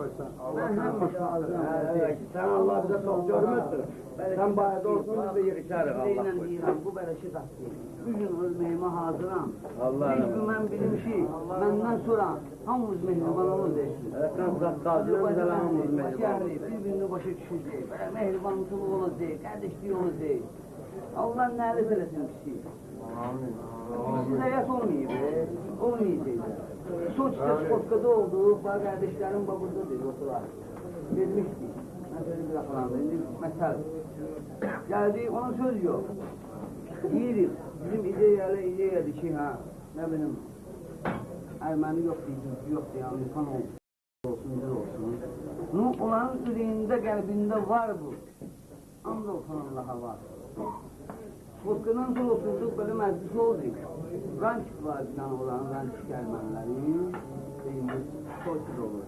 koysan. Sen Allah bize çok görmüşsün. Sen bayağıda olsun biz de yırışarız Allah koysun. Deyirəm, bu bərəşi qatdı. Bugün ölməyimə hazıram. Allah'ım. Bir gün mən bilim ki, məndən sonra hamımız mehriban olur deyilsin. Sen saqqalcına bize hamımız mehriban. Bir-birini başa düşəcək, belə mehribançılıq olacaq, qardeşlik olacaq. Allah nəlit eləsin pisi. Sizə yat olmayıb, olmayacaq. Soçda, Skotkada oldu, qardeşlərim buradadır, yoxlar. Gelmişdik. Mən sözü bir yaxalandı, indi məsəl. Gəldi, onun söz yox. Deyirik, bizim ideyadır ki, nə bilim, Erməni yox deyəcək, yox deyən, Amerikan olsun, bir olsun. Onların ürəyində, qəlbində var bu. Ancaq olsun Allah'a var. Skotka'dan sonra oturduk, böyle meclis oldu. Ranç var bir tane olan, ranç Erməniləri. Deyimiz, Skotka'da olur.